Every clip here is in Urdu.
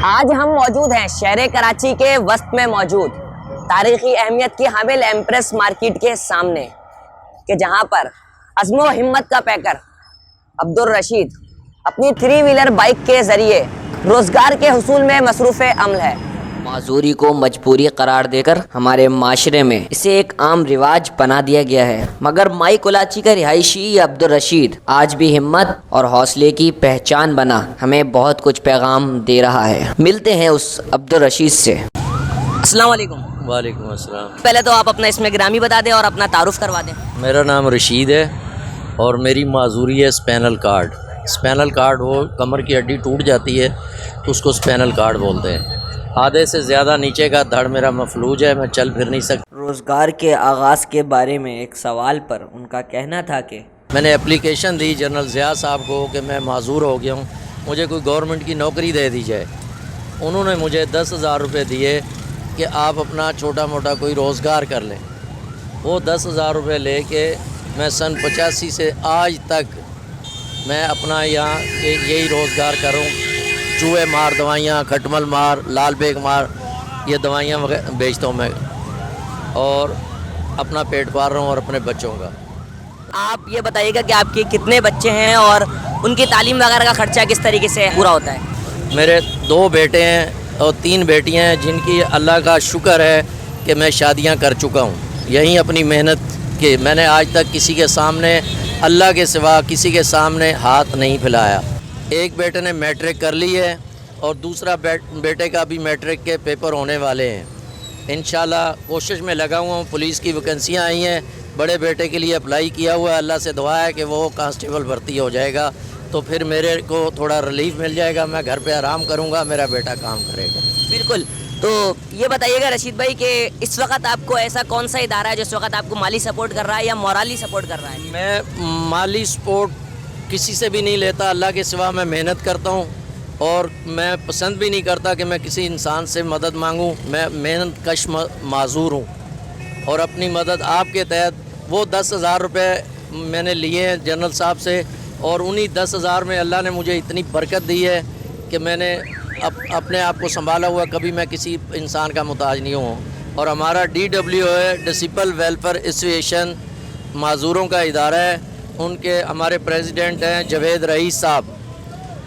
آج ہم موجود ہیں شہر کراچی کے وسط میں موجود تاریخی اہمیت کی حامل ایمپریس مارکیٹ کے سامنے کہ جہاں پر عزم و ہمت کا پیکر عبدالرشید اپنی 3 ویلر بائک کے ذریعے روزگار کے حصول میں مصروف عمل ہے۔ معذوری کو مجبوری قرار دے کر ہمارے معاشرے میں اسے ایک عام رواج بنا دیا گیا ہے، مگر مائی کلاچی کا رہائشی عبدالرشید آج بھی ہمت اور حوصلے کی پہچان بنا ہمیں بہت کچھ پیغام دے رہا ہے۔ ملتے ہیں اس عبدالرشید سے۔ السلام علیکم۔ وعلیکم السلام۔ پہلے تو آپ اپنا اسم گرامی بتا دیں اور اپنا تعارف کروا دیں۔ میرا نام رشید ہے اور میری معذوری ہے اسپینل کارڈ۔ اسپینل کارڈ وہ کمر کی ہڈی ٹوٹ جاتی ہے تو اس کو اسپینل کارڈ بولتے ہیں۔ آدھے سے زیادہ نیچے کا دھڑ میرا مفلوج ہے، میں چل پھر نہیں سکتا۔ روزگار کے آغاز کے بارے میں ایک سوال پر ان کا کہنا تھا کہ میں نے اپلیکیشن دی جنرل ضیاء صاحب کو کہ میں معذور ہو گیا ہوں، مجھے کوئی گورنمنٹ کی نوکری دے دی جائے۔ انہوں نے مجھے 10,000 روپے دیے کہ آپ اپنا چھوٹا موٹا کوئی روزگار کر لیں۔ وہ 10,000 روپے لے کے میں سن 85 سے آج تک میں اپنا یہاں یہی روزگار کروں، چوہے مار دوائیاں، کھٹمل مار، لال بیگ مار، یہ دوائیاں بیچتا ہوں میں اور اپنا پیٹ پال رہا ہوں اور اپنے بچوں کا۔ آپ یہ بتائیے گا کہ آپ کے کتنے بچے ہیں اور ان کی تعلیم وغیرہ کا خرچہ کس طریقے سے پورا ہوتا ہے؟ میرے 2 بیٹے ہیں اور 3 بیٹیاں ہیں جن کی اللہ کا شکر ہے کہ میں شادیاں کر چکا ہوں۔ یہیں اپنی محنت کے میں نے آج تک کسی کے سامنے اللہ کے سوا کسی کے سامنے ہاتھ نہیں پھیلایا۔ ایک بیٹے نے میٹرک کر لی ہے اور دوسرا بیٹے کا بھی میٹرک کے پیپر ہونے والے ہیں۔ انشاءاللہ کوشش میں لگا ہوا ہوں، پولیس کی ویکنسیاں آئی ہیں، بڑے بیٹے کے لیے اپلائی کیا ہوا ہے، اللہ سے دعا ہے کہ وہ کانسٹیبل بھرتی ہو جائے گا تو پھر میرے کو تھوڑا ریلیف مل جائے گا، میں گھر پہ آرام کروں گا، میرا بیٹا کام کرے گا۔ بالکل۔ تو یہ بتائیے گا رشید بھائی کہ اس وقت آپ کو ایسا کون سا ادارہ ہے جو اس وقت آپ کو مالی سپورٹ کر رہا ہے یا مورالی سپورٹ کر رہا ہے؟ میں مالی سپورٹ کسی سے بھی نہیں لیتا، اللہ کے سوا میں محنت کرتا ہوں اور میں پسند بھی نہیں کرتا کہ میں کسی انسان سے مدد مانگوں۔ میں محنت کش معذور ہوں اور اپنی مدد آپ کے تحت وہ 10,000 روپے میں نے لیے ہیں جنرل صاحب سے اور انہی 10,000 میں اللہ نے مجھے اتنی برکت دی ہے کہ میں نے اپنے آپ کو سنبھالا ہوا، کبھی میں کسی انسان کا محتاج نہیں ہوں۔ اور ہمارا DWO ہے، ڈسیبل ویلفیئر ایسوسیشن، معذوروں کا ادارہ ہے، ان کے ہمارے پریزیڈنٹ ہیں جاوید رئیس صاحب۔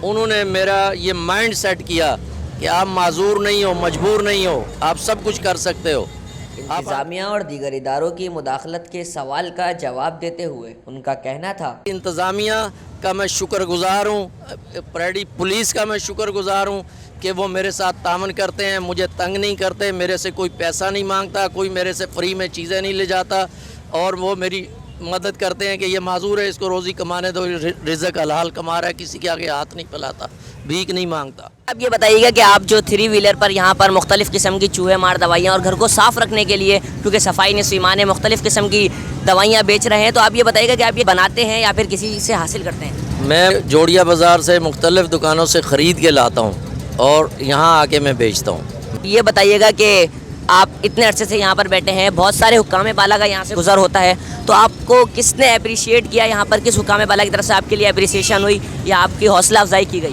انہوں نے میرا یہ مائنڈ سیٹ کیا کہ آپ معذور نہیں ہو، مجبور نہیں ہو، آپ سب کچھ کر سکتے ہو۔ انتظامیہ اور دیگر اداروں کی مداخلت کے سوال کا جواب دیتے ہوئے ان کا کہنا تھا انتظامیہ کا میں شکر گزار ہوں، پریڈی پولیس کا میں شکر گزار ہوں کہ وہ میرے ساتھ تعاون کرتے ہیں، مجھے تنگ نہیں کرتے، میرے سے کوئی پیسہ نہیں مانگتا، کوئی میرے سے فری میں چیزیں نہیں لے جاتا اور وہ میری مدد کرتے ہیں کہ یہ معذور ہے، اس کو روزی کمانے دو، رزق حلال کما رہا ہے، کسی کے آگے ہاتھ نہیں پھیلاتا، بھیک نہیں مانگتا۔ اب یہ بتائیے گا کہ آپ جو 3 ویلر پر یہاں پر مختلف قسم کی چوہے مار دوائیاں اور گھر کو صاف رکھنے کے لیے کیونکہ صفائی نصف ایمان ہے مختلف قسم کی دوائیاں بیچ رہے ہیں، تو آپ یہ بتائیے گا کہ آپ یہ بناتے ہیں یا پھر کسی سے حاصل کرتے ہیں؟ میں جوڑیا بازار سے مختلف دکانوں سے خرید کے لاتا ہوں اور یہاں آ کے میں بیچتا ہوں۔ یہ بتائیے گا کہ آپ اتنے عرصے سے یہاں پر بیٹھے ہیں، بہت سارے حکام بالا کا یہاں سے گزر ہوتا ہے، تو آپ کو کس نے اپریشیٹ کیا یہاں پر، کس حکام بالا کی طرف سے آپ کے لیے اپریسیشن ہوئی یا آپ کی حوصلہ افزائی کی گئی؟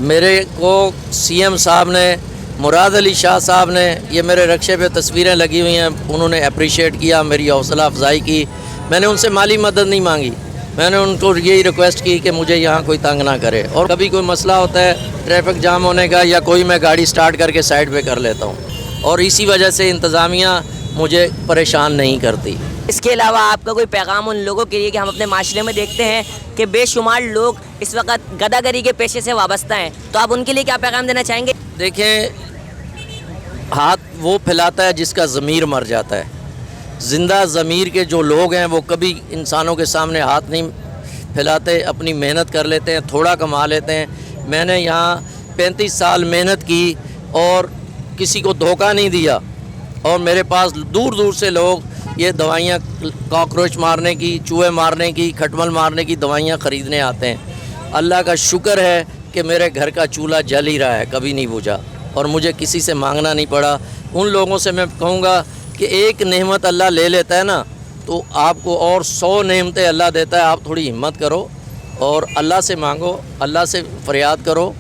میرے کو CM صاحب نے، مراد علی شاہ صاحب نے، یہ میرے رکشے پہ تصویریں لگی ہوئی ہیں، انہوں نے اپریشیٹ کیا، میری حوصلہ افزائی کی۔ میں نے ان سے مالی مدد نہیں مانگی، میں نے ان کو یہی ریکویسٹ کی کہ مجھے یہاں کوئی تنگ نہ کرے، اور کبھی کوئی مسئلہ ہوتا ہے ٹریفک جام ہونے کا یا کوئی، میں گاڑی سٹارٹ کر کے سائڈ پہ کر لیتا ہوں اور اسی وجہ سے انتظامیہ مجھے پریشان نہیں کرتی۔ اس کے علاوہ آپ کا کوئی پیغام ان لوگوں کے لیے کہ ہم اپنے معاشرے میں دیکھتے ہیں کہ بے شمار لوگ اس وقت گداگری کے پیشے سے وابستہ ہیں، تو آپ ان کے لیے کیا پیغام دینا چاہیں گے؟ دیکھیں، ہاتھ وہ پھیلاتا ہے جس کا ضمیر مر جاتا ہے۔ زندہ ضمیر کے جو لوگ ہیں وہ کبھی انسانوں کے سامنے ہاتھ نہیں پھیلاتے، اپنی محنت کر لیتے ہیں، تھوڑا کما لیتے ہیں۔ میں نے یہاں 35 سال محنت کی اور کسی کو دھوکہ نہیں دیا، اور میرے پاس دور دور سے لوگ یہ دوائیاں کاکروچ مارنے کی، چوہے مارنے کی، کھٹمل مارنے کی دوائیاں خریدنے آتے ہیں۔ اللہ کا شکر ہے کہ میرے گھر کا چولہا جل ہی رہا ہے، کبھی نہیں بجھا، اور مجھے کسی سے مانگنا نہیں پڑا۔ ان لوگوں سے میں کہوں گا کہ ایک نعمت اللہ لے لیتا ہے نا تو آپ کو اور 100 نعمتیں اللہ دیتا ہے۔ آپ تھوڑی ہمت کرو اور اللہ سے مانگو، اللہ سے فریاد کرو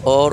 اور